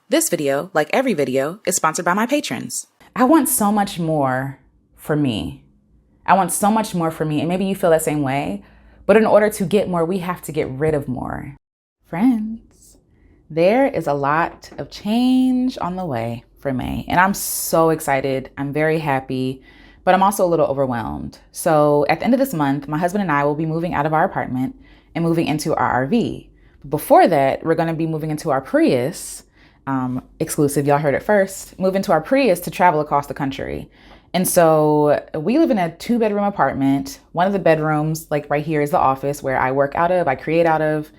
This video, like every video, is sponsored by my patrons. I want so much more for me. I want so much more for me. And maybe you feel that same way. But in order to get more, we have to get rid of more. Friends, there is a lot of change on the way for May. And I'm so excited. I'm very happy. But I'm also a little overwhelmed. So at the end of this month, my husband and I will be moving out of our apartment and moving into our RV. Before that, we're going to be moving into our Prius. Exclusive, y'all heard it first, move into our Prius to travel across the country. And so we live in a 2-bedroom apartment. One of the bedrooms, like right here, is the office where I work out of, I create out of.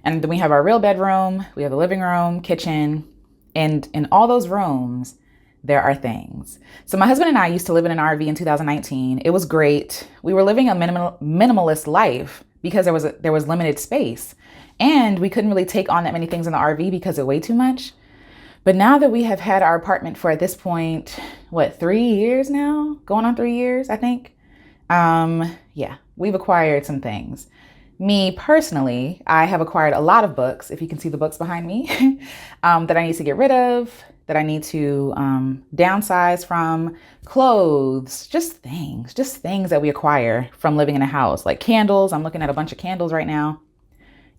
And then we have our real bedroom, we have the living room, kitchen, and in all those rooms, there are things. So my husband and I used to live in an RV in 2019. It was great. We were living a minimalist life because there was limited space. And we couldn't really take on that many things in the RV because it weighed too much. But now that we have had our apartment for, at this point, 3 years now? Going on 3 years, I think. Yeah, we've acquired some things. Me personally, I have acquired a lot of books, if you can see the books behind me, that I need to get rid of, that I need to downsize from, clothes, just things that we acquire from living in a house, like candles. I'm looking at a bunch of candles right now.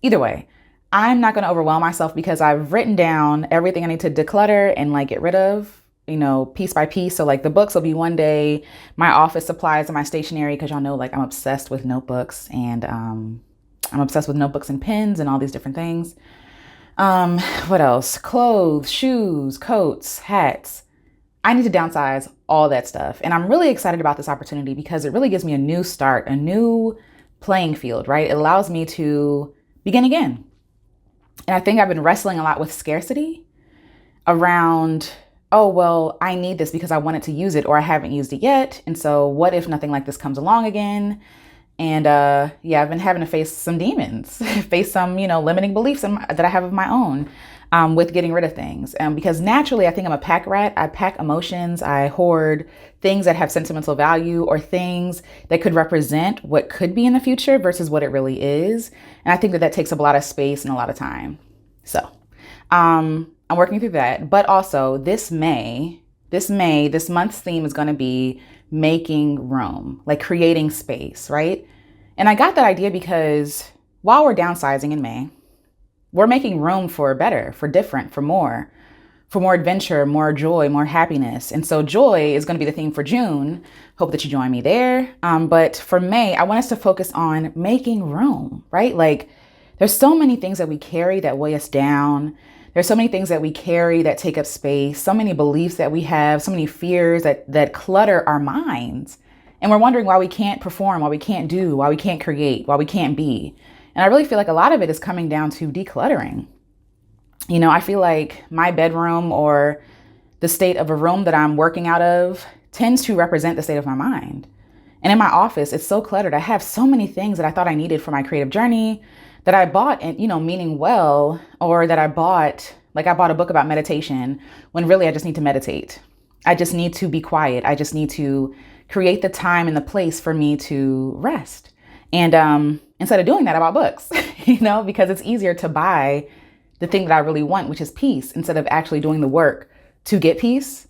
Either way, I'm not going to overwhelm myself because I've written down everything I need to declutter and get rid of, piece by piece. So the books will be one day, my office supplies and my stationery, because y'all know I'm obsessed with notebooks, and I'm obsessed with notebooks and pens and all these different things. What else? Clothes, shoes, coats, hats. I need to downsize all that stuff. And I'm really excited about this opportunity because it really gives me a new start, a new playing field, right? It allows me to begin again. And I think I've been wrestling a lot with scarcity around, oh, well, I need this because I wanted to use it, or I haven't used it yet. And so what if nothing like this comes along again? And yeah, I've been having to face some demons, face some, limiting beliefs that I have of my own with getting rid of things. Because naturally, I think I'm a pack rat. I pack emotions. I hoard things that have sentimental value, or things that could represent what could be in the future versus what it really is. And I think that takes up a lot of space and a lot of time. So I'm working through that. But also this month's theme is going to be making room, creating space, right? And I got that idea because while we're downsizing in May, we're making room for better, for different, for more adventure, more joy, more happiness. And so joy is going to be the theme for June. Hope that you join me there. But for May, I want us to focus on making room, right? There's so many things that we carry that weigh us down. There's so many things that we carry that take up space, so many beliefs that we have, so many fears that clutter our minds. And we're wondering why we can't perform, why we can't do, why we can't create, why we can't be. And I really feel like a lot of it is coming down to decluttering. I feel like my bedroom, or the state of a room that I'm working out of, tends to represent the state of my mind. And in my office, it's so cluttered. I have so many things that I thought I needed for my creative journey that I bought, and meaning well, or that I bought a book about meditation, when really I just need to meditate. I just need to be quiet. I just need to create the time and the place for me to rest. And instead of doing that, I bought books, because it's easier to buy the thing that I really want, which is peace, instead of actually doing the work to get peace.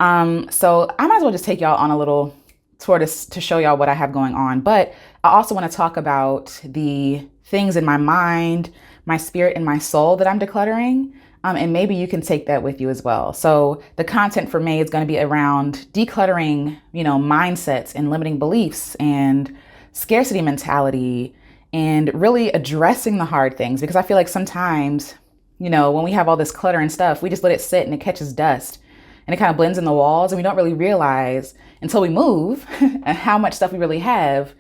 So I might as well just take y'all on a little tour to show y'all what I have going on. But I also want to talk about the things in my mind, my spirit, and my soul that I'm decluttering. And maybe you can take that with you as well. So the content for May is going to be around decluttering, mindsets and limiting beliefs and scarcity mentality, and really addressing the hard things. Because I feel like sometimes, when we have all this clutter and stuff, we just let it sit and it catches dust and it kind of blends in the walls, and we don't really realize until we move how much stuff we really have,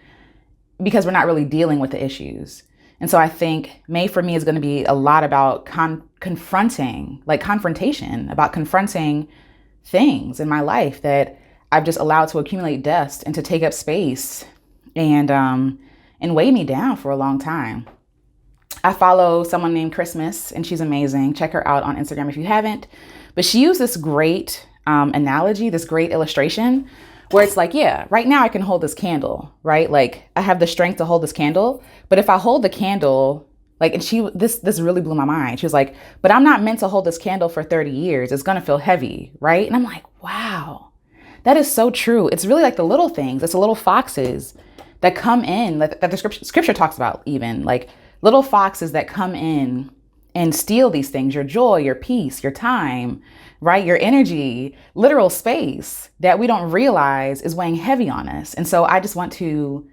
because we're not really dealing with the issues. And so I think May for me is going to be a lot about confrontation, about confronting things in my life that I've just allowed to accumulate dust and to take up space and weigh me down for a long time. I follow someone named Christmas, and she's amazing. Check her out on Instagram if you haven't. But she used this great analogy, this great illustration, where it's right now I can hold this candle, right? I have the strength to hold this candle, but if I hold the candle Like, and this really blew my mind. She was like, but I'm not meant to hold this candle for 30 years. It's going to feel heavy, right? And I'm like, wow, that is so true. It's really like the little things. It's the little foxes that come in, that the scripture talks about, even like little foxes that come in and steal these things, your joy, your peace, your time, right? Your energy, literal space that we don't realize is weighing heavy on us. And so I just want to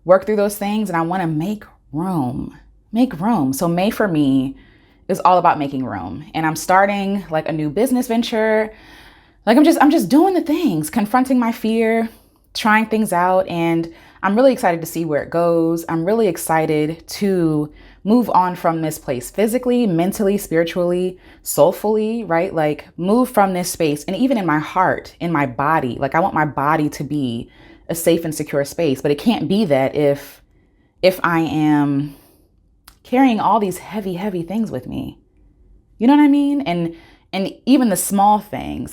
work through those things, and I want to make room. Make room. So May for me is all about making room. And I'm starting like a new business venture. Like I'm just doing the things, confronting my fear, trying things out. And I'm really excited to see where it goes. I'm really excited to move on from this place physically, mentally, spiritually, soulfully, right? Like move from this space. And even in my heart, in my body, like I want my body to be a safe and secure space, but it can't be that if I am carrying all these heavy things with me. You know what I mean? And even the small things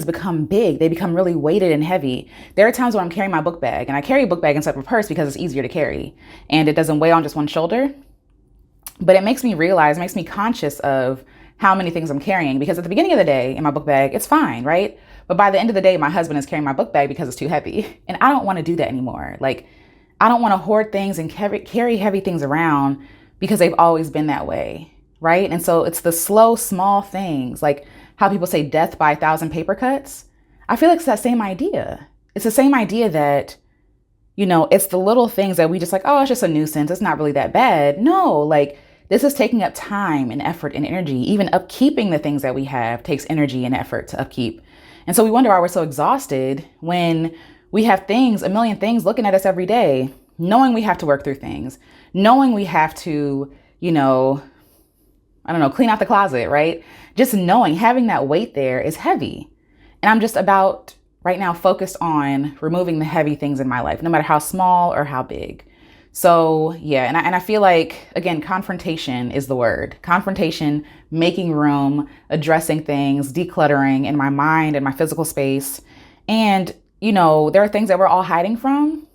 become big. They become really weighted and heavy. There are times when I'm carrying my book bag, and I carry a book bag inside my purse because it's easier to carry and it doesn't weigh on just one shoulder. But it makes me conscious of how many things I'm carrying, because at the beginning of the day in my book bag, it's fine, right? But by the end of the day, my husband is carrying my book bag because it's too heavy. And I don't want to do that anymore. Like, I don't want to hoard things and carry heavy things around because they've always been that way, right? And so it's the slow, small things, like how people say death by 1,000 paper cuts. I feel like it's that same idea. It's the same idea that, you know, it's the little things that we just like, oh, it's just a nuisance. It's not really that bad. No, like this is taking up time and effort and energy. Even upkeeping the things that we have takes energy and effort to upkeep. And so we wonder why we're so exhausted when we have things, a million things looking at us every day, knowing we have to work through things, knowing we have to, you know, I don't know, clean out the closet, right? Just knowing, having that weight there is heavy. And I'm just about right now focused on removing the heavy things in my life, no matter how small or how big. So yeah, and I feel like, again, confrontation is the word. Confrontation, making room, addressing things, decluttering in my mind and my physical space. And, you know, there are things that we're all hiding from,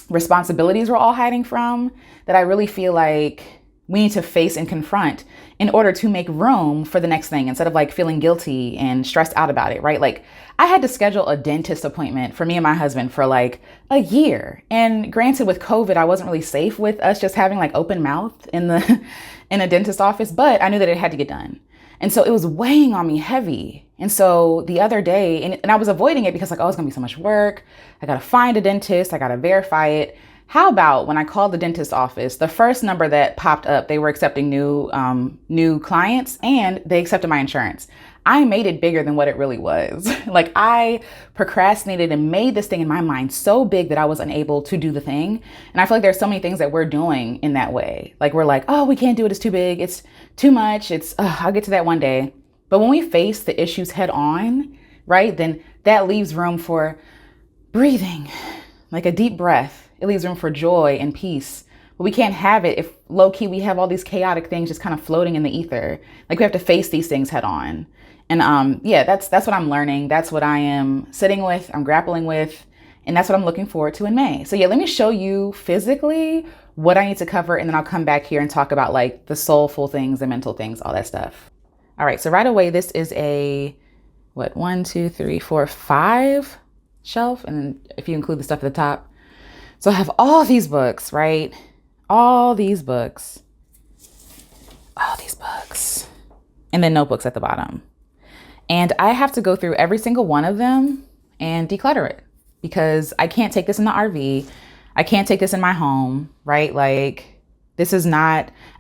responsibilities we're all hiding from, that I really feel like we need to face and confront in order to make room for the next thing, instead of like feeling guilty and stressed out about it, right? Like I had to schedule a dentist appointment for me and my husband for like a year. And granted, with COVID, I wasn't really safe with us just having like open mouth in a dentist office, but I knew that it had to get done. And so it was weighing on me heavy. And so the other day, and I was avoiding it because like, oh, it's gonna be so much work. I gotta find a dentist. I gotta verify it. How about when I called the dentist office, the first number that popped up, they were accepting new clients, and they accepted my insurance. I made it bigger than what it really was. Like I procrastinated and made this thing in my mind so big that I was unable to do the thing. And I feel like there's so many things that we're doing in that way. Like we're like, oh, we can't do it. It's too big. It's too much. I'll get to that one day. But when we face the issues head on, right, then that leaves room for breathing, like a deep breath. It leaves room for joy and peace. But we can't have it if low key we have all these chaotic things just kind of floating in the ether. Like we have to face these things head on. And yeah, that's what I'm learning. That's what I am sitting with, I'm grappling with, and that's what I'm looking forward to in May. So yeah, let me show you physically what I need to cover, and then I'll come back here and talk about like the soulful things, the mental things, all that stuff. All right, so right away, this is a, 1, 2, 3, 4, 5 shelf. And then if you include the stuff at the top. So I have all these books, right? All these books. And then notebooks at the bottom. And I have to go through every single one of them and declutter it, because I can't take this in the RV. I can't take this in my home, right? Like I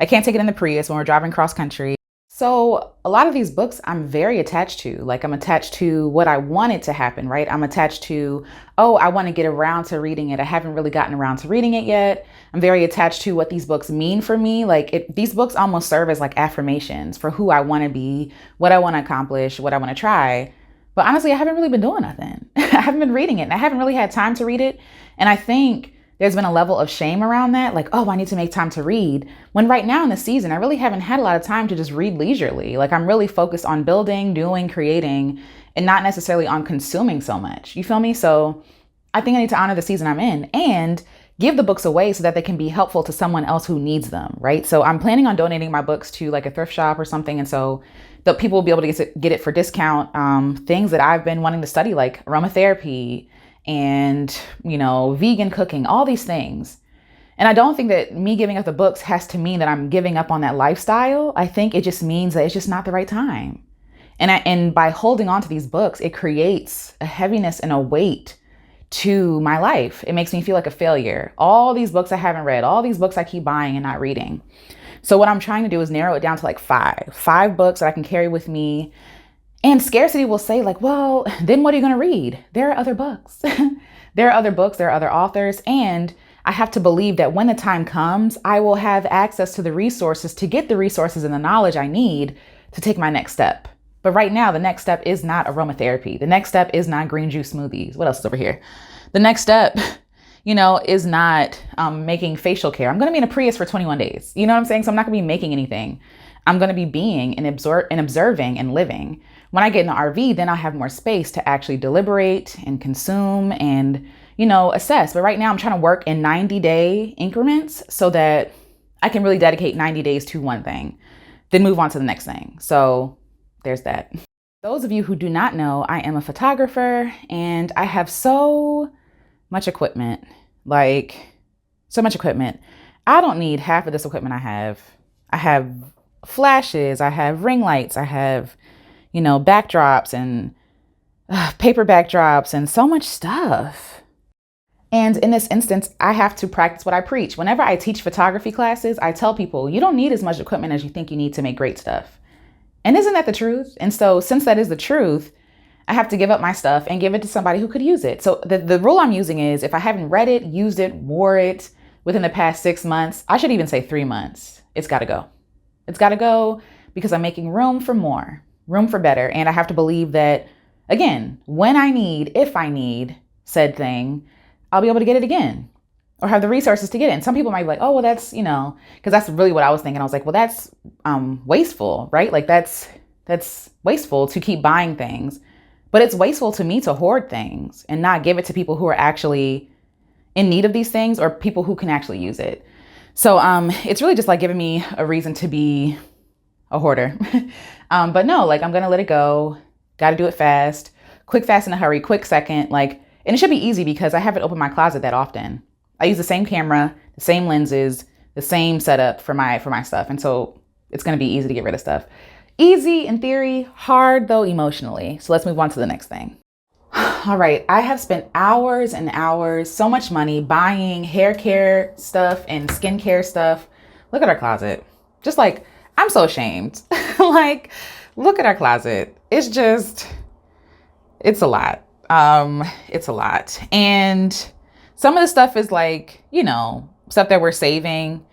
can't take it in the Prius when we're driving cross country. So a lot of these books I'm very attached to. Like I'm attached to what I wanted to happen, right? I'm attached to, oh, I want to get around to reading it. I haven't really gotten around to reading it yet. I'm very attached to what these books mean for me. Like these books almost serve as like affirmations for who I want to be, what I want to accomplish, what I want to try. But honestly, I haven't really been doing nothing. I haven't been reading it, and I haven't really had time to read it. And I think there's been a level of shame around that. Like, oh, I need to make time to read. When right now in the season, I really haven't had a lot of time to just read leisurely. Like I'm really focused on building, doing, creating, and not necessarily on consuming so much. You feel me? So I think I need to honor the season I'm in and give the books away so that they can be helpful to someone else who needs them, right? So I'm planning on donating my books to like a thrift shop or something. And so the people will be able to get it for discount. Things that I've been wanting to study, like aromatherapy and, vegan cooking, all these things. And I don't think that me giving up the books has to mean that I'm giving up on that lifestyle. I think it just means that it's just not the right time. And by holding on to these books, it creates a heaviness and a weight to my life. It makes me feel like a failure. All these books I haven't read, all these books I keep buying and not reading. So what I'm trying to do is narrow it down to like five books that I can carry with me. And scarcity will say like, well, then what are you going to read? There are other books. There are other books, there are other authors. And I have to believe that when the time comes, I will have access to the resources to get the resources and the knowledge I need to take my next step. But right now, the next step is not aromatherapy. The next step is not green juice smoothies. What else is over here? The next step, is not making facial care. I'm going to be in a Prius for 21 days. You know what I'm saying? So I'm not going to be making anything. I'm going to be being and observing and living. When I get in the RV, then I'll have more space to actually deliberate and consume and, assess. But right now I'm trying to work in 90-day increments so that I can really dedicate 90 days to one thing, then move on to the next thing. So there's that. Those of you who do not know, I am a photographer and I have so much equipment, I don't need half of this equipment I have. I have flashes, I have ring lights, I have, backdrops and paper backdrops and so much stuff. And in this instance, I have to practice what I preach. Whenever I teach photography classes, I tell people, you don't need as much equipment as you think you need to make great stuff. And isn't that the truth? And so since that is the truth, I have to give up my stuff and give it to somebody who could use it. So the rule I'm using is if I haven't read it, used it, wore it within the past 6 months, I should even say 3 months, it's got to go. It's got to go because I'm making room for more, room for better. And I have to believe that, again, if I need said thing, I'll be able to get it again or have the resources to get it. And some people might be like, oh, well, that's, because that's really what I was thinking. I was like, well, that's wasteful, right? Like that's wasteful to keep buying things, but it's wasteful to me to hoard things and not give it to people who are actually in need of these things or people who can actually use it. So it's really just like giving me a reason to be a hoarder. But no, I'm going to let it go. Got to do it fast, quick, fast in a hurry, quick second. And it should be easy because I haven't opened my closet that often. I use the same camera, the same lenses, the same setup for my stuff. And so it's going to be easy to get rid of stuff. Easy in theory, hard though emotionally. So let's move on to the next thing. All right. I have spent hours and hours, so much money buying hair care stuff and skincare stuff. Look at our closet. Just I'm so ashamed. Look at our closet. It's a lot. It's a lot. And some of the stuff is stuff that we're saving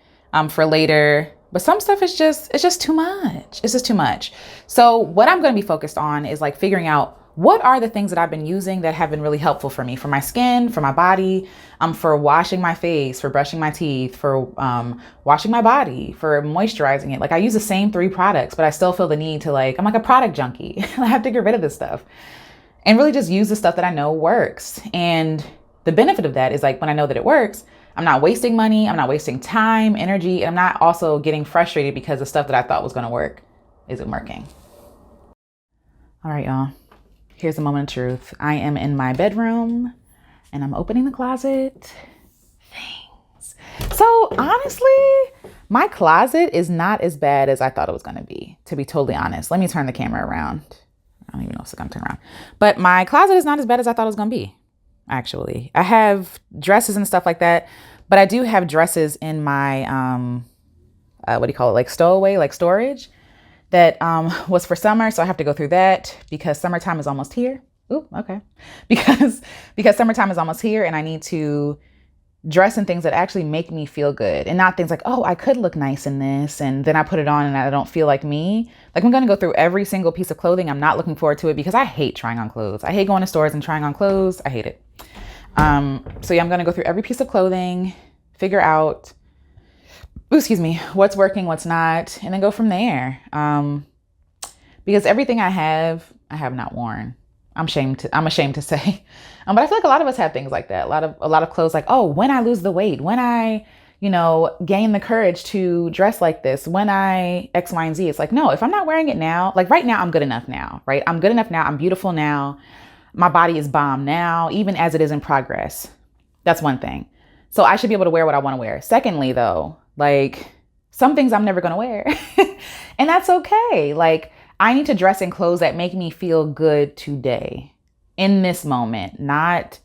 for later. But some stuff is it's just too much. It's just too much. So what I'm going to be focused on is figuring out what are the things that I've been using that have been really helpful for me, for my skin, for my body, for washing my face, for brushing my teeth, for washing my body, for moisturizing it. I use the same 3 products, but I still feel the need to I'm like a product junkie. I have to get rid of this stuff and really just use the stuff that I know works. And the benefit of that is when I know that it works, I'm not wasting money, I'm not wasting time, energy, and I'm not also getting frustrated because the stuff that I thought was going to work isn't working. All right, y'all. Here's the moment of truth. I am in my bedroom and I'm opening the closet. Things. So honestly, my closet is not as bad as I thought it was going to be totally honest. Let me turn the camera around. I don't even know if it's going to turn around. But my closet is not as bad as I thought it was going to be, actually. I have dresses and stuff like that, but I do have dresses in my, stowaway, storage that was for summer. So I have to go through that because summertime is almost here. Ooh, okay. Because summertime is almost here and I need to dress in things that actually make me feel good and not things oh, I could look nice in this. And then I put it on and I don't feel like me. I'm going to go through every single piece of clothing. I'm not looking forward to it because I hate trying on clothes. I hate going to stores and trying on clothes. I hate it. So yeah, I'm going to go through every piece of clothing, figure out, what's working, what's not, and then go from there. Because everything I have not worn. I'm ashamed to say. But I feel like a lot of us have things like that. A lot of clothes like, oh, when I lose the weight, when I, gain the courage to dress like this, when I X, Y, and Z. It's like, no, if I'm not wearing it now, like right now, I'm good enough now, right? I'm good enough now. I'm beautiful now. My body is bomb now, even as it is in progress. That's one thing. So I should be able to wear what I want to wear. Secondly, though, like some things I'm never going to wear and that's okay. Like I need to dress in clothes that make me feel good today in this moment, not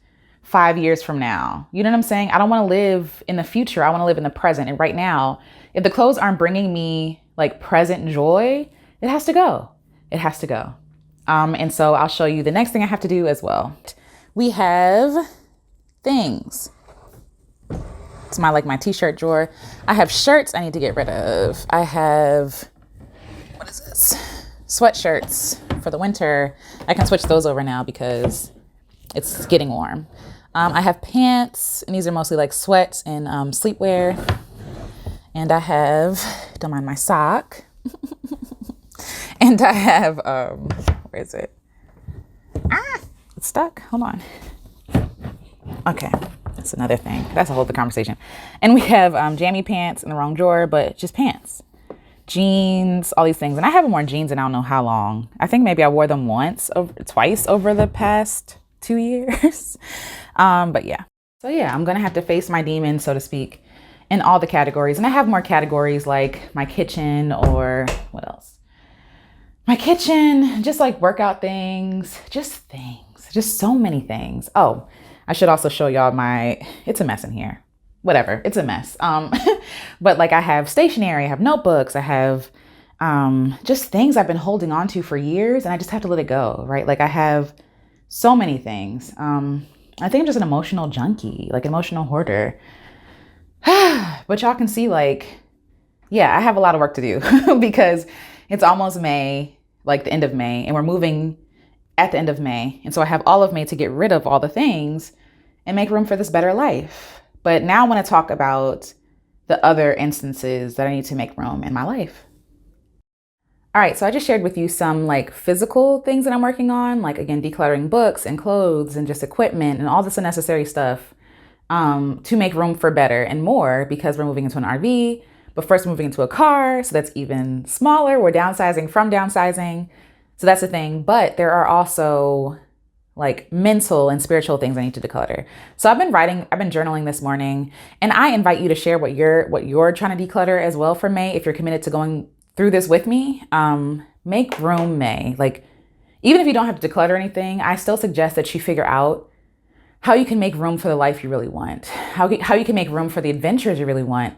5 years from now. You know what I'm saying? I don't want to live in the future. I want to live in the present. And right now, if the clothes aren't bringing me like present joy, it has to go. It has to go. And so I'll show you the next thing I have to do as well. We have things. It's my t-shirt drawer. I have shirts I need to get rid of. I have, what is this? Sweatshirts for the winter. I can switch those over now because it's getting warm. I have pants, and these are mostly like sweats and sleepwear. And I have, don't mind my sock. And I have, where is it? It's stuck. Hold on. Okay, that's another thing. That's a whole other conversation. And we have jammy pants in the wrong drawer, but just pants. Jeans, all these things. And I haven't worn jeans in I don't know how long. I think maybe I wore them twice over the past 2 years. But yeah. So yeah, I'm going to have to face my demons, so to speak, in all the categories. And I have more categories like my kitchen or what else? My kitchen, just like workout things, just so many things. Oh, I should also show y'all it's a mess in here. Whatever, it's a mess. But like I have stationery, I have notebooks, I have just things I've been holding on to for years and I just have to let it go, right? Like I have so many things. I think I'm just an emotional junkie, like an emotional hoarder. But y'all can see like, yeah, I have a lot of work to do because it's almost May, like the end of May, and we're moving at the end of May. And so I have all of May to get rid of all the things and make room for this better life. But now I want to talk about the other instances that I need to make room in my life. All right, so I just shared with you some like physical things that I'm working on, like again, decluttering books and clothes and just equipment and all this unnecessary stuff to make room for better and more because we're moving into an RV, but first moving into a car. So that's even smaller. We're downsizing from downsizing. So that's the thing. But there are also like mental and spiritual things I need to declutter. So I've been journaling this morning, and I invite you to share what you're trying to declutter as well for May. If you're committed to going through this with me, make room May. Like, even if you don't have to declutter anything, I still suggest that you figure out how you can make room for the life you really want, how you can make room for the adventures you really want,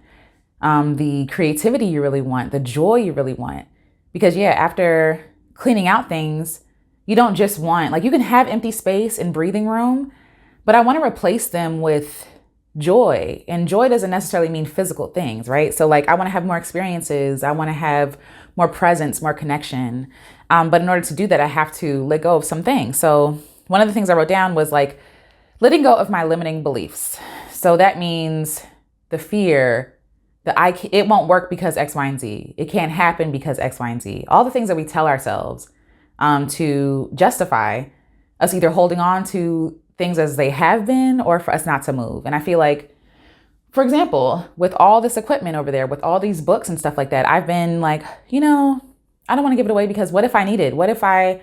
the creativity you really want, the joy you really want. Because yeah, after cleaning out things, you don't just want, like you can have empty space and breathing room, but I want to replace them with joy. And joy doesn't necessarily mean physical things, right? So like I want to have more experiences. I want to have more presence, more connection. But in order to do that, I have to let go of some things. So one of the things I wrote down was like letting go of my limiting beliefs. So that means the fear that it won't work because X, Y, and Z. It can't happen because X, Y, and Z. All the things that we tell ourselves to justify us either holding on to things as they have been or for us not to move. And I feel like, for example, with all this equipment over there, with all these books and stuff like that, I've been like, I don't want to give it away because what if I need it? What if I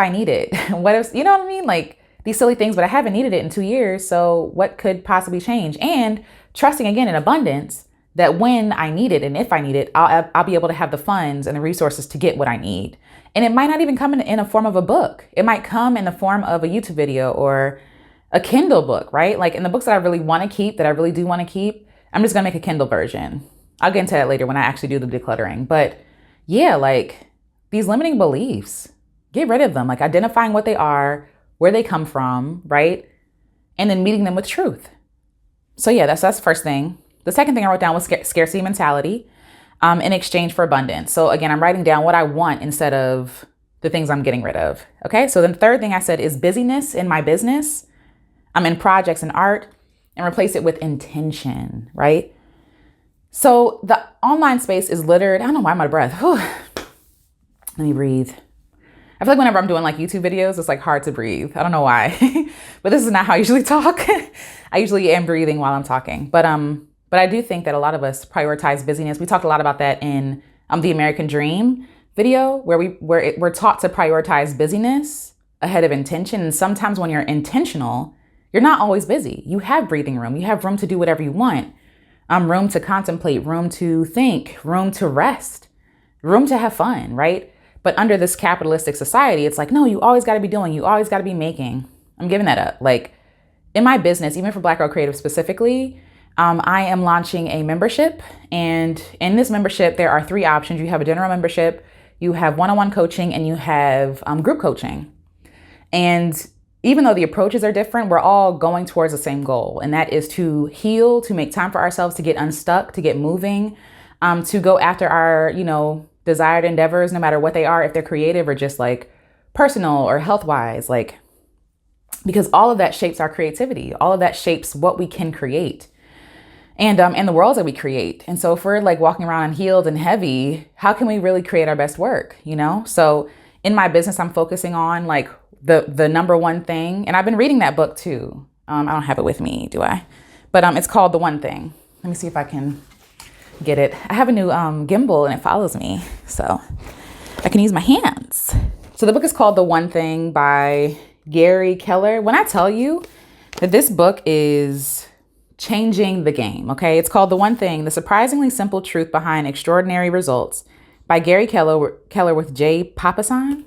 need it? What if, you know what I mean? Like these silly things, but I haven't needed it in 2 years. So what could possibly change? And trusting again in abundance that when I need it and if I need it, I'll be able to have the funds and the resources to get what I need. And it might not even come in a form of a book. It might come in the form of a YouTube video or a Kindle book, right? Like in the books that I really want to keep, that I really do want to keep, I'm just going to make a Kindle version. I'll get into that later when I actually do the decluttering. But yeah, like these limiting beliefs, get rid of them. Like identifying what they are, where they come from, right? And then meeting them with truth. So yeah, that's the first thing. The second thing I wrote down was scarcity mentality in exchange for abundance. So again, I'm writing down what I want instead of the things I'm getting rid of. Okay. So then the third thing I said is busyness in my business. I'm in projects and art, and replace it with intention, right? So the online space is littered. I don't know why I'm out of breath. Whew. Let me breathe. I feel like whenever I'm doing like YouTube videos, it's like hard to breathe. I don't know why, but this is not how I usually talk. I usually am breathing while I'm talking. But I do think that a lot of us prioritize busyness. We talked a lot about that in the American Dream video, where we're taught to prioritize busyness ahead of intention. And sometimes when you're intentional, you're not always busy. You have breathing room. You have room to do whatever you want. Room to contemplate, room to think, room to rest, room to have fun, right? But under this capitalistic society, it's like, no, you always got to be doing, you always got to be making. I'm giving that up. Like in my business, even for Black Girl Creative specifically, I am launching a membership. And in this membership, there are 3 options. You have a general membership, you have one-on-one coaching, and you have group coaching. And even though the approaches are different, we're all going towards the same goal. And that is to heal, to make time for ourselves, to get unstuck, to get moving, to go after our, desired endeavors, no matter what they are, if they're creative or just like personal or health-wise, like, because all of that shapes our creativity. All of that shapes what we can create and the worlds that we create. And so if we're like walking around healed and heavy, how can we really create our best work? So in my business, I'm focusing on like the number one thing. And I've been reading that book too. I don't have it with me, do I? But it's called The One Thing. Let me see if I can get it. I have a new gimbal and it follows me, so I can use my hands. So the book is called The One Thing by Gary Keller. When I tell you that this book is changing the game, okay? It's called The One Thing, The Surprisingly Simple Truth Behind Extraordinary Results by Gary Keller with J. Papasan.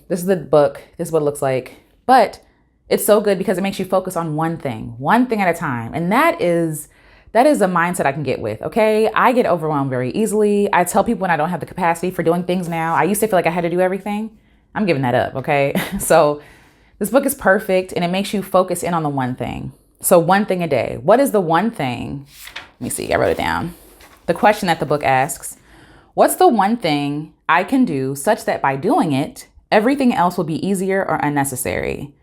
This is the book. This is what it looks like. But it's so good because it makes you focus on one thing at a time. And that is a mindset I can get with, okay? I get overwhelmed very easily. I tell people when I don't have the capacity for doing things now. I used to feel like I had to do everything. I'm giving that up, okay? So this book is perfect and it makes you focus in on the one thing. So one thing a day. What is the one thing? Let me see, I wrote it down. The question that the book asks, what's the one thing I can do such that by doing it, everything else will be easier or unnecessary?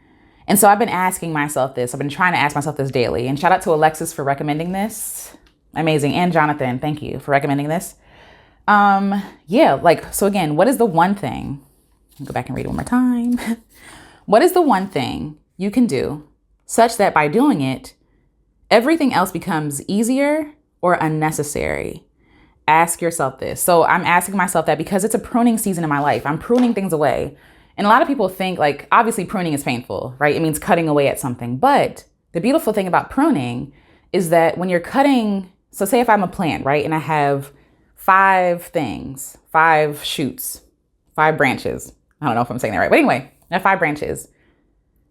And so I've been asking myself this. I've been trying to ask myself this daily. And shout out to Alexis for recommending this. Amazing. And Jonathan, thank you for recommending this. So again, what is the one thing? I'll go back and read it one more time. What is the one thing you can do such that by doing it, everything else becomes easier or unnecessary? Ask yourself this. So I'm asking myself that because it's a pruning season in my life. I'm pruning things away. And a lot of people think like, obviously pruning is painful, right? It means cutting away at something. But the beautiful thing about pruning is that when you're cutting, so say if I'm a plant, right? And I have 5 things, 5 shoots, 5 branches. I don't know if I'm saying that right. But anyway, I have 5 branches.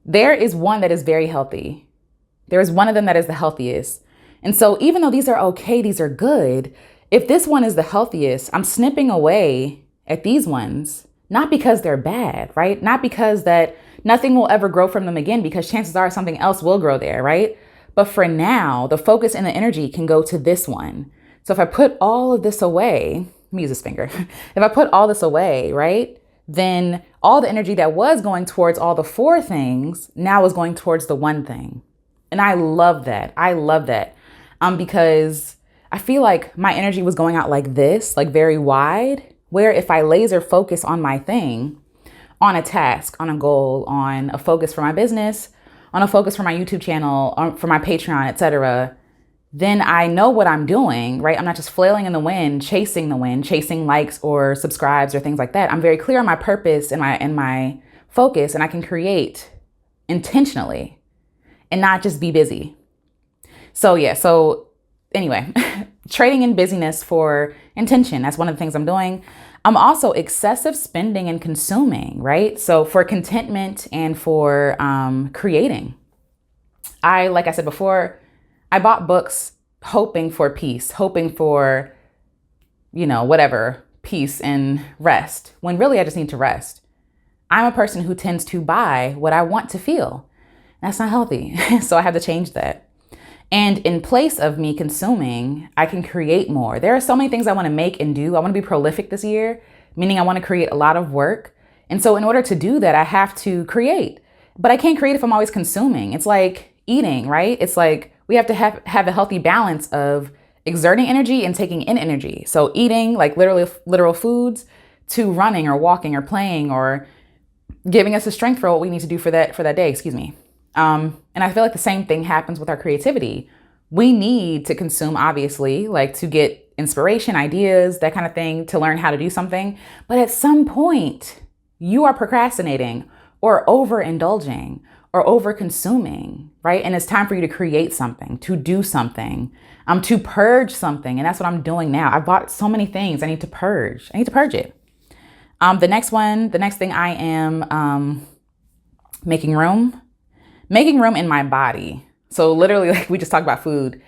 There is one that is very healthy. There is one of them that is the healthiest. And so even though these are okay, these are good, if this one is the healthiest, I'm snipping away at these ones, not because they're bad, right? Not because that nothing will ever grow from them again, because chances are something else will grow there, right? But for now, the focus and the energy can go to this one. So if I put all of this away, let me use this finger. If I put all this away, right, then all the energy that was going towards all the 4 things now is going towards the one thing. And I love that. Because I feel like my energy was going out like this, like very wide, where if I laser focus on my thing, on a task, on a goal, on a focus for my business, on a focus for my YouTube channel, for my Patreon, etc., then I know what I'm doing, right? I'm not just flailing in the wind, chasing likes or subscribes or things like that. I'm very clear on my purpose and my focus, and I can create intentionally and not just be busy. So anyway, trading in busyness for intention. That's one of the things I'm doing. I'm also excessive spending and consuming, right? So for contentment and for creating. Like I said before, I bought books hoping for peace, hoping for, peace and rest, when really I just need to rest. I'm a person who tends to buy what I want to feel. That's not healthy. So I have to change that. And in place of me consuming, I can create more. There are so many things I want to make and do. I want to be prolific this year, meaning I want to create a lot of work. And so in order to do that, I have to create. But I can't create if I'm always consuming. It's like eating, right? It's like we have to have a healthy balance of exerting energy and taking in energy. So eating, like literal foods, to running or walking or playing or giving us the strength for what we need to do for that day, excuse me. And I feel like the same thing happens with our creativity. We need to consume, obviously, like to get inspiration, ideas, that kind of thing, to learn how to do something. But at some point, you are procrastinating or overindulging or over-consuming, right? And it's time for you to create something, to do something, to purge something. And that's what I'm doing now. I bought so many things. I need to purge. I need to purge it. The next thing I am making room in my body. So literally, like we just talked about food.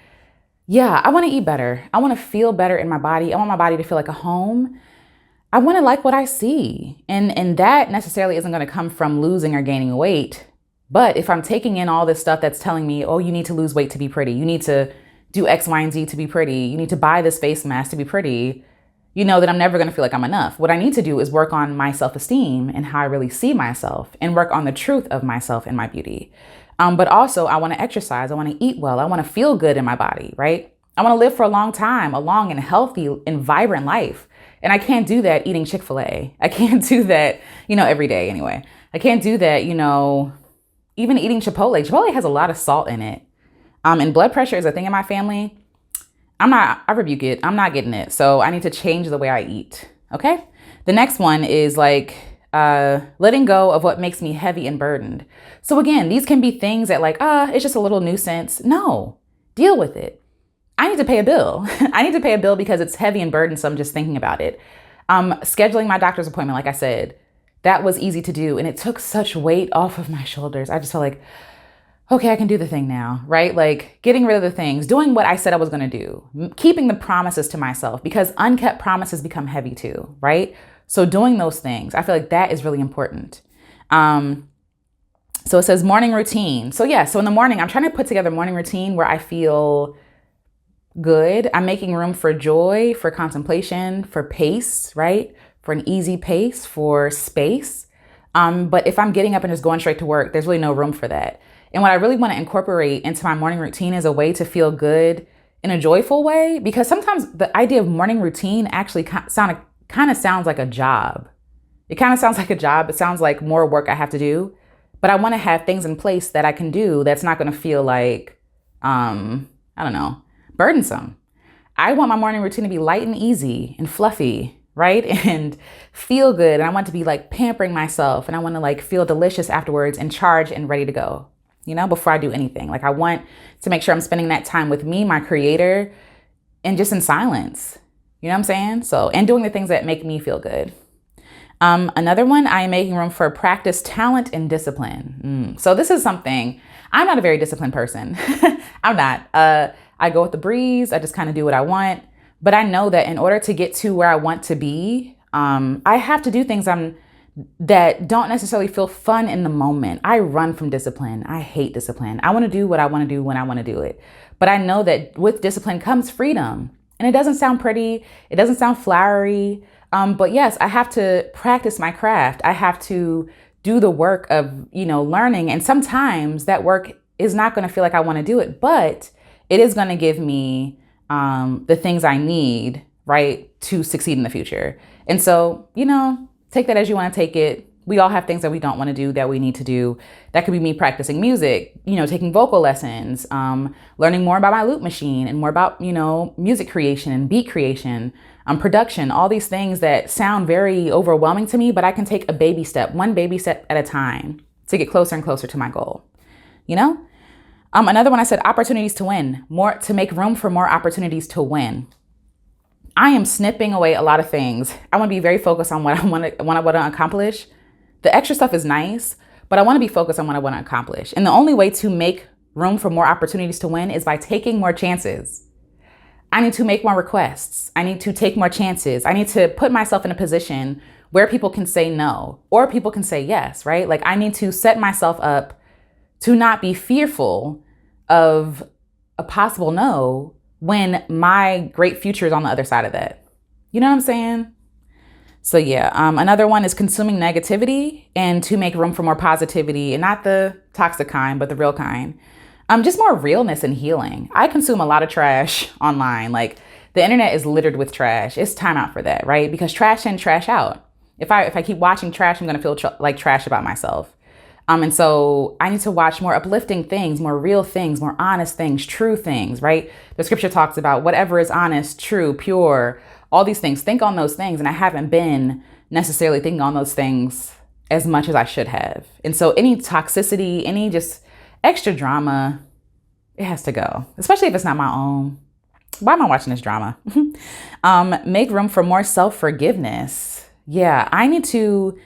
Yeah, I want to eat better. I want to feel better in my body. I want my body to feel like a home. I want to like what I see. And that necessarily isn't going to come from losing or gaining weight. But if I'm taking in all this stuff that's telling me, oh, you need to lose weight to be pretty. You need to do X, Y, and Z to be pretty. You need to buy this face mask to be pretty. You know that I'm never going to feel like I'm enough. What I need to do is work on my self-esteem and how I really see myself and work on the truth of myself and my beauty. But also I want to exercise. I want to eat well. I want to feel good in my body, right? I want to live for a long time, a long and healthy and vibrant life. And I can't do that eating Chick-fil-A. I can't do that, every day anyway. I can't do that, even eating Chipotle. Chipotle has a lot of salt in it. And blood pressure is a thing in my family. I rebuke it. I'm not getting it. So I need to change the way I eat. Okay. The next one is like, letting go of what makes me heavy and burdened. So again, these can be things that like, it's just a little nuisance. No, deal with it. I need to pay a bill. I need to pay a bill because it's heavy and burdensome just thinking about it. Scheduling my doctor's appointment, like I said, that was easy to do. And it took such weight off of my shoulders. I just felt like, okay, I can do the thing now, right? Like getting rid of the things, doing what I said I was going to do, keeping the promises to myself, because unkept promises become heavy too, right? So doing those things, I feel like that is really important. So it says morning routine. So in the morning, I'm trying to put together a morning routine where I feel good. I'm making room for joy, for contemplation, for pace, right? For an easy pace, for space. But if I'm getting up and just going straight to work, there's really no room for that. And what I really want to incorporate into my morning routine is a way to feel good in a joyful way, because sometimes the idea of morning routine actually kind of sounds like a job. It kind of sounds like a job. It sounds like more work I have to do, but I want to have things in place that I can do that's not going to feel like, burdensome. I want my morning routine to be light and easy and fluffy, right? And feel good. And I want to be like pampering myself, and I want to like feel delicious afterwards and charged and ready to go, before I do anything. Like I want to make sure I'm spending that time with me, my creator, and just in silence. You know what I'm saying? So, and doing the things that make me feel good. Another one, I am making room for practice, talent, and discipline. So this is something, I'm not a very disciplined person. I'm not. I go with the breeze. I just kind of do what I want. But I know that in order to get to where I want to be, I have to do things that don't necessarily feel fun in the moment. I run from discipline. I hate discipline. I want to do what I want to do when I want to do it. But I know that with discipline comes freedom. And it doesn't sound pretty. It doesn't sound flowery. But yes, I have to practice my craft. I have to do the work of, learning. And sometimes that work is not going to feel like I want to do it, but it is going to give me the things I need, right, to succeed in the future. And so, take that as you want to take it. We all have things that we don't want to do that we need to do. That could be me practicing music, taking vocal lessons, learning more about my loop machine and more about, music creation and beat creation, production, all these things that sound very overwhelming to me, but I can take one baby step at a time to get closer and closer to my goal, Another one, I said opportunities to win, to make room for more opportunities to win. I am snipping away a lot of things. I want to be very focused on what I want to accomplish. The extra stuff is nice, but I want to be focused on what I want to accomplish. And the only way to make room for more opportunities to win is by taking more chances. I need to make more requests. I need to take more chances. I need to put myself in a position where people can say no or people can say yes, right? Like I need to set myself up to not be fearful of a possible no when my great future is on the other side of that. You know what I'm saying? So another one is consuming negativity and to make room for more positivity, and not the toxic kind, but the real kind. Just more realness and healing. I consume a lot of trash online. Like the internet is littered with trash. It's time out for that, right? Because trash in, trash out. If I keep watching trash, I'm going to feel like trash about myself. And so I need to watch more uplifting things, more real things, more honest things, true things, right? The scripture talks about whatever is honest, true, pure, all these things. Think on those things. And I haven't been necessarily thinking on those things as much as I should have. And so any toxicity, any just extra drama, it has to go, especially if it's not my own. Why am I watching this drama? Make room for more self-forgiveness. Yeah, I need to,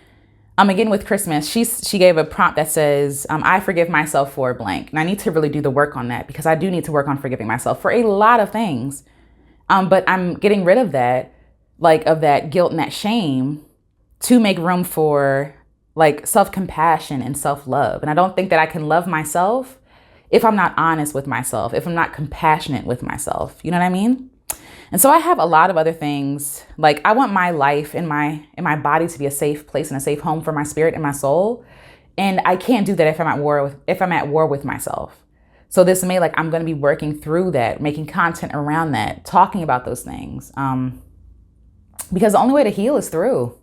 again with Christmas, she gave a prompt that says, I forgive myself for blank. And I need to really do the work on that because I do need to work on forgiving myself for a lot of things. But I'm getting rid of that, of that guilt and that shame to make room for self-compassion and self-love. And I don't think that I can love myself if I'm not honest with myself, if I'm not compassionate with myself. You know what I mean? And so I have a lot of other things. I want my life and my body to be a safe place and a safe home for my spirit and my soul. And I can't do that if I'm at war with myself. So this May, I'm going to be working through that, making content around that, talking about those things. Because the only way to heal is through.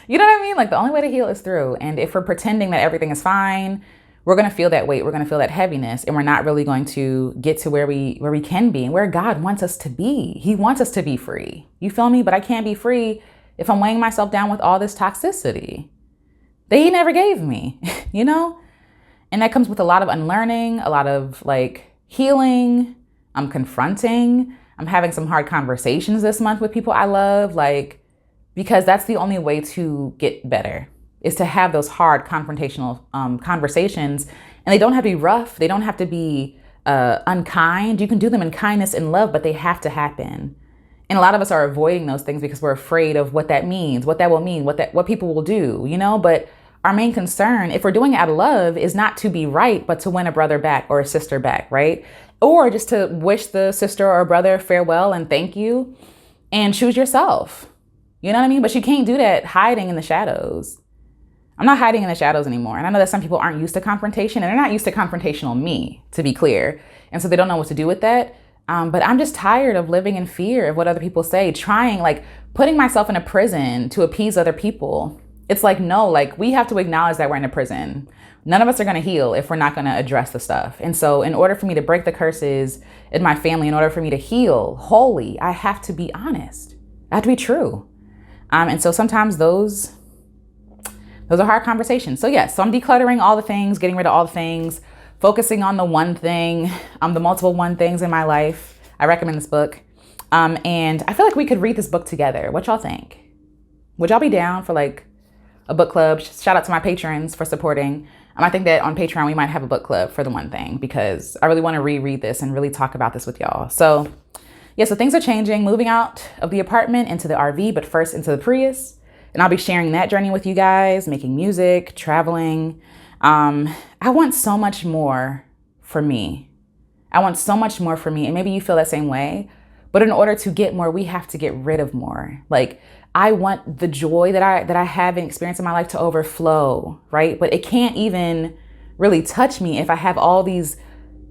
You know what I mean? The only way to heal is through. And if we're pretending that everything is fine, we're going to feel that weight. We're going to feel that heaviness. And we're not really going to get to where we can be and where God wants us to be. He wants us to be free. You feel me? But I can't be free if I'm weighing myself down with all this toxicity that he never gave me, you know? And that comes with a lot of unlearning, a lot of healing. I'm confronting. I'm having some hard conversations this month with people I love, because that's the only way to get better, is to have those hard confrontational conversations. And they don't have to be rough. They don't have to be unkind. You can do them in kindness and love, but they have to happen. And a lot of us are avoiding those things because we're afraid of what that means, what that will mean, what people will do, you know? But our main concern, if we're doing it out of love, is not to be right, but to win a brother back or a sister back, right? Or just to wish the sister or brother farewell and thank you and choose yourself. You know what I mean? But you can't do that hiding in the shadows. I'm not hiding in the shadows anymore. And I know that some people aren't used to confrontation, and they're not used to confrontational me, to be clear. And so they don't know what to do with that. But I'm just tired of living in fear of what other people say, trying, putting myself in a prison to appease other people. It's no, we have to acknowledge that we're in a prison. None of us are going to heal if we're not going to address the stuff. And so in order for me to break the curses in my family, in order for me to heal wholly, I have to be honest. I have to be true. And so sometimes those are hard conversations. So yes, so I'm decluttering all the things, getting rid of all the things, focusing on the one thing, the multiple one things in my life. I recommend this book. And I feel like we could read this book together. What y'all think? Would y'all be down for a book club? Shout out to my patrons for supporting. I think that on Patreon, we might have a book club for the one thing, because I really want to reread this and really talk about this with y'all. So yeah, so things are changing, moving out of the apartment into the RV, but first into the Prius. And I'll be sharing that journey with you guys, making music, traveling. I want so much more for me. I want so much more for me. And maybe you feel that same way. But in order to get more, we have to get rid of more. I want the joy that I have and experience in my life to overflow, right? But it can't even really touch me if I have all these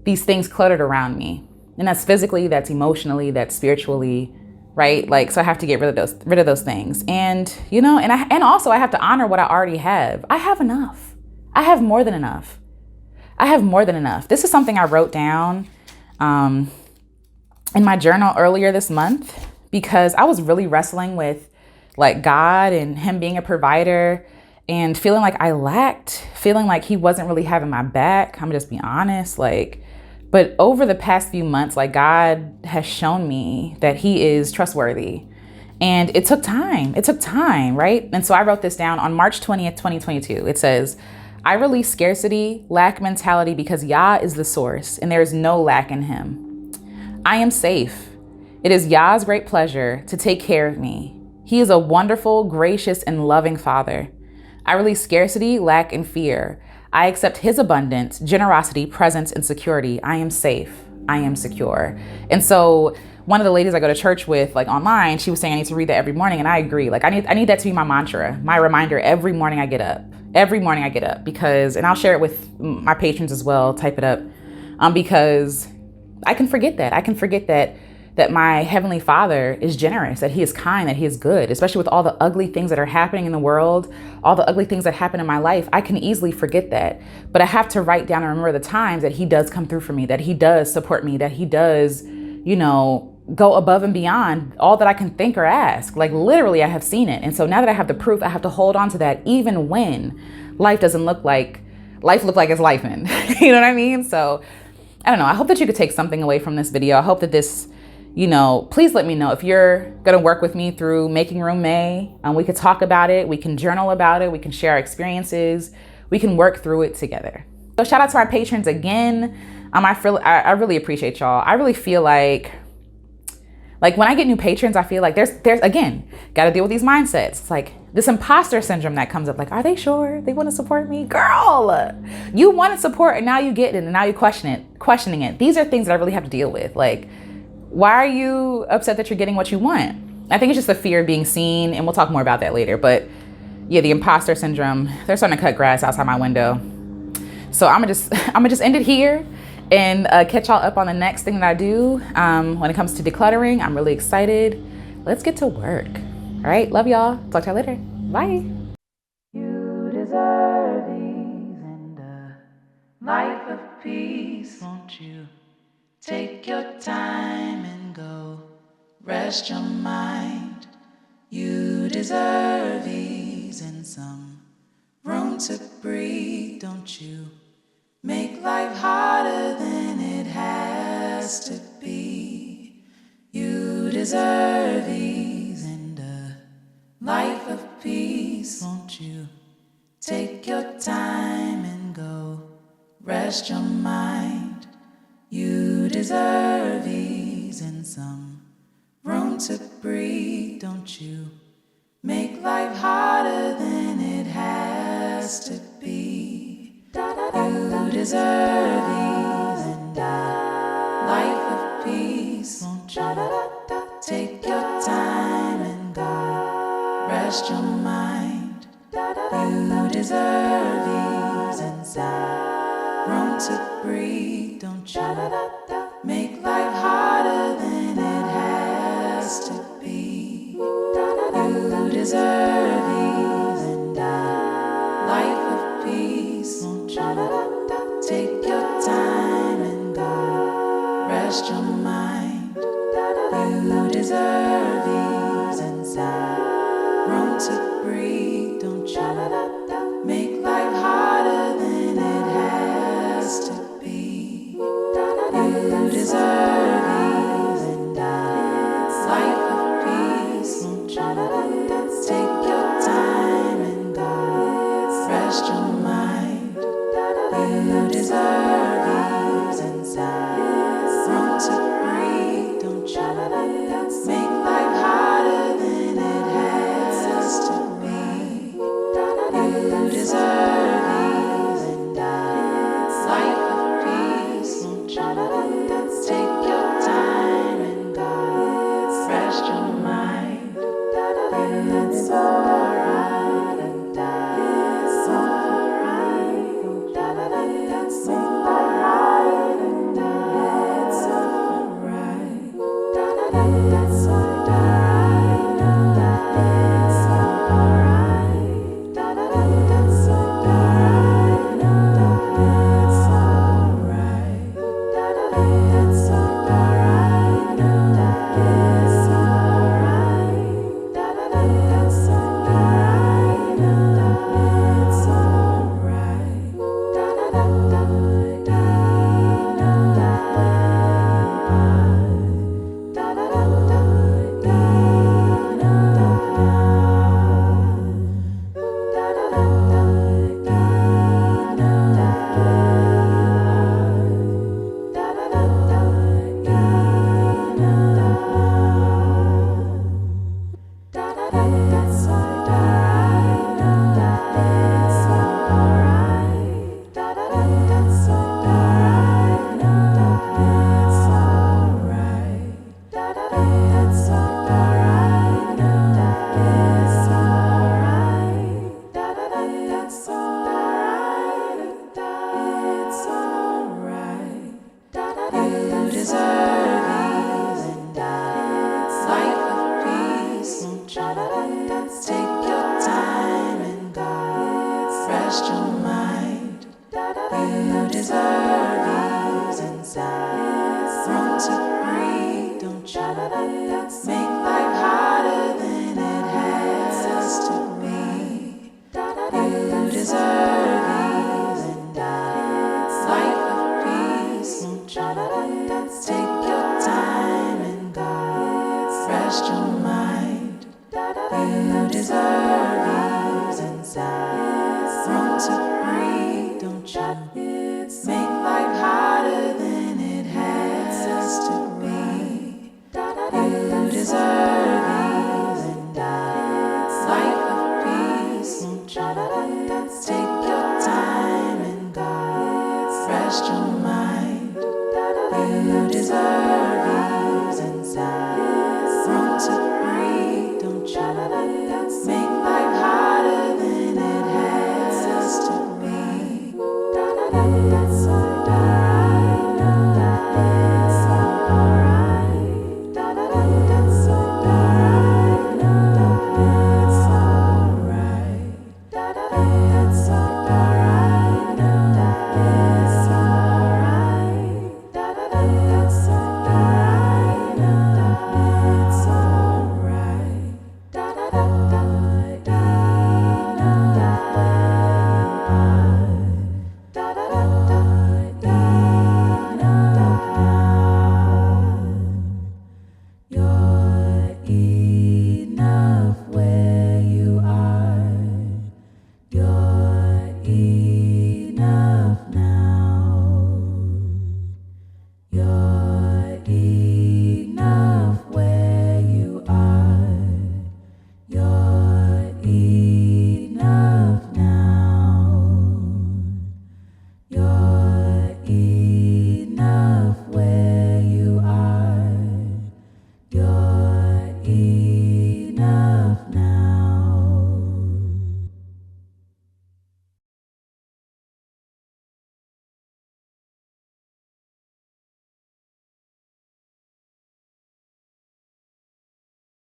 things cluttered around me. And that's physically, that's emotionally, that's spiritually, right? So I have to get rid of those things. And, you know, and also I have to honor what I already have. I have enough. I have more than enough. I have more than enough. This is something I wrote down in my journal earlier this month, because I was really wrestling with God and him being a provider and feeling like I lacked, feeling like he wasn't really having my back. I'm just be honest, but over the past few months, God has shown me that he is trustworthy. And it took time, right? And so I wrote this down on March 20th, 2022. It says, I release scarcity, lack mentality because Yah is the source and there is no lack in him. I am safe. It is Yah's great pleasure to take care of me. He is a wonderful, gracious, and loving Father. I release scarcity, lack, and fear. I accept his abundance, generosity, presence, and security. I am safe. I am secure. And so one of the ladies I go to church with, online, she was saying I need to read that every morning. And I agree. I need that to be my mantra, my reminder every morning I get up. Because, and I'll share it with my patrons as well, type it up, because I can forget that. that my Heavenly Father is generous, that He is kind, that He is good, especially with all the ugly things that are happening in the world, all the ugly things that happen in my life. I can easily forget that. But I have to write down and remember the times that He does come through for me, that He does support me, that He does, go above and beyond all that I can think or ask. Like literally, I have seen it. And so now that I have the proof, I have to hold on to that even when life doesn't look like it's lifing. You know what I mean? So I don't know. I hope that you could take something away from this video. I hope that this, please let me know if you're going to work with me through Making Room May. We could talk about it. We can journal about it. We can share our experiences. We can work through it together. So shout out to our patrons again. I really appreciate y'all. I really feel like when I get new patrons, I feel like there's again, got to deal with these mindsets. It's like this imposter syndrome that comes up. Like, are they sure they want to support me? Girl, you wanted support and now you get it and now you questioning it. These are things that I really have to deal with. Like, why are you upset that you're getting what you want? I think it's just the fear of being seen, and we'll talk more about that later. But yeah, the imposter syndrome, they're starting to cut grass outside my window. So I'm gonna just end it here and catch y'all up on the next thing that I do when it comes to decluttering. I'm really excited. Let's get to work. All right, love y'all. Talk to y'all later. Bye. You deserve ease and a life of peace. Won't you take your time and go rest your mind? You deserve ease and some room to breathe. Don't you make life harder than it has to be. You deserve ease and a life of peace. Won't you take your time and go rest your mind? You deserve ease and some room to breathe. Don't you make life harder than it has to be. You deserve ease and a life of peace. Won't you take your time and go rest your mind? You deserve ease and some room to breathe. Don't you make life harder than it has to be. You deserve ease and a life of peace. Won't you take your time and go rest your mind? You deserve ease and some room to breathe. Don't you make life harder than it has to be. You deserve ease and a life of peace. Won't you take your time and go rest your mind? You deserve ease and some room to breathe. Don't you make life harder than it has to be. You deserve ease and a life of peace. Won't you take your time and go rest your mind? It's alright and it's alright. It's alright and it's alright. It's alright and it's alright. It's alright. Rest your mind. You deserve ease inside. Room to breathe. Don't you make life harder than it has to be. You deserve ease and life of peace. Won't you take your time and go? Rest your mind. You deserve ease inside. Room to breathe. Don't you make life harder than it has to be. You deserve ease and life of peace. Won't you